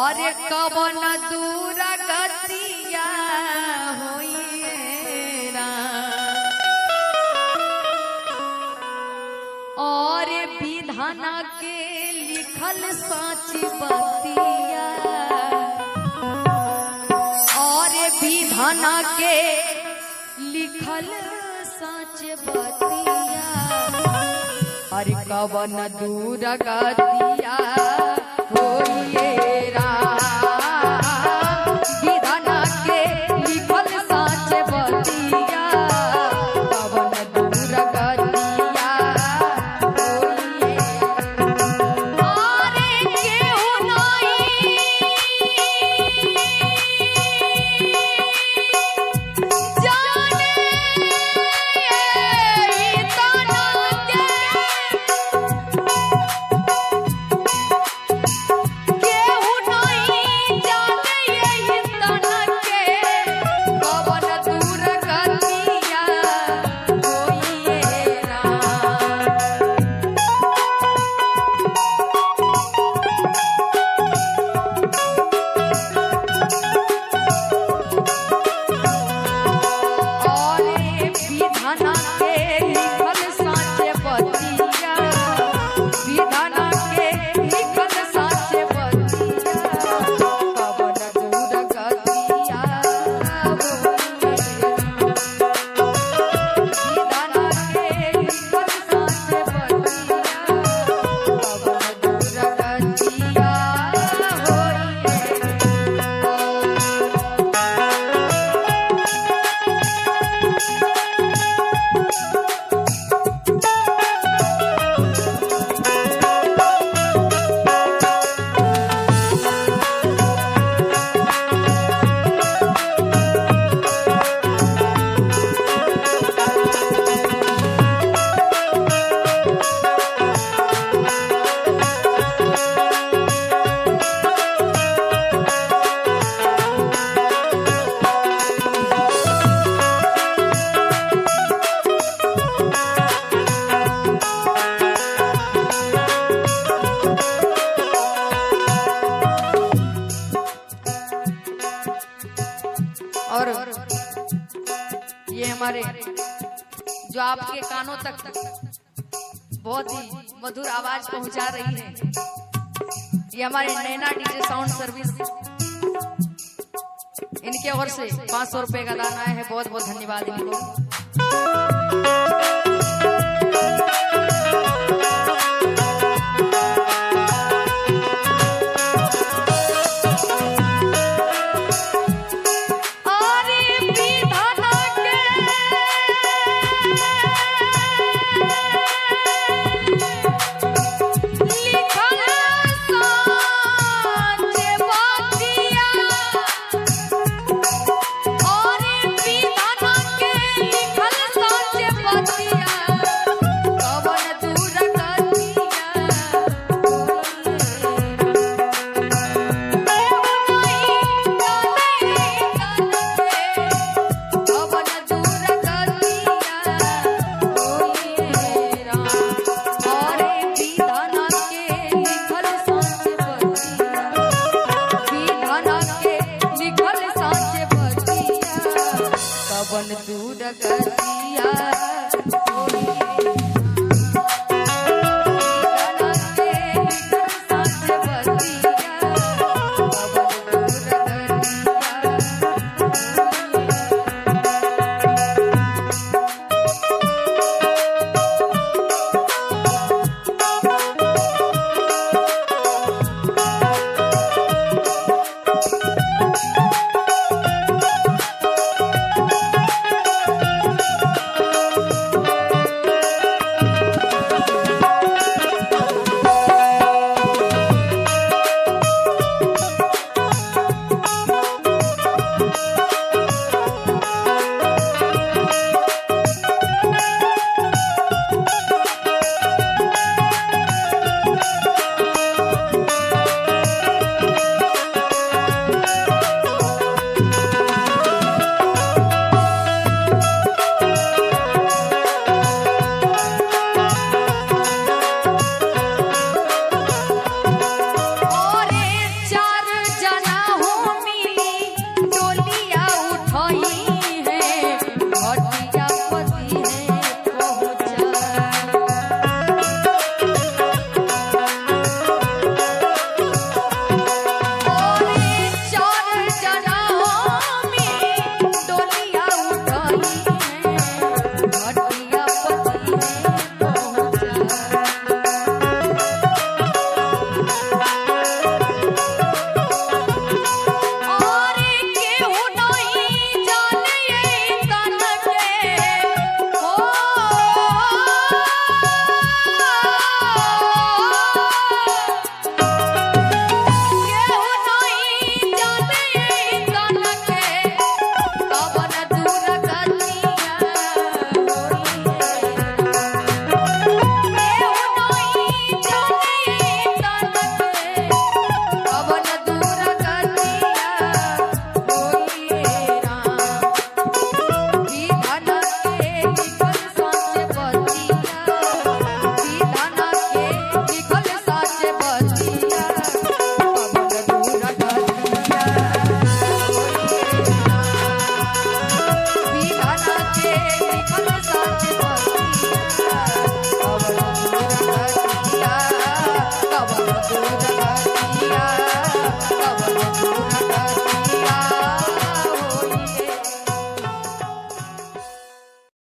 और कवन दूर गतिया होइरा और विधाना के लिखल सच बतिया और विधाना के लिखल सच बतिया और कवन दूर गतिया होइरा विधाना के लिखल सच बतिया कवन दूर गतिया होइरा अरे केहू नहीं जाने तना के केहू नहीं जाने यही तना के कवन दूर गतिया होइरा और विधाना के लिखल सच बतिया विधाना के लिखल सच बतिया कवन दूर गतिया विधाना के लिखल सच बतिया कवन दूर गतिया और ये हमारे जो आपके कानों तक बहुत ही मधुर आवाज पहुंचा रही है, ये हमारे नैना डीजे साउंड सर्विस, इनके ओर से 500 रुपए का दान आया है। बहुत बहुत धन्यवाद इनको।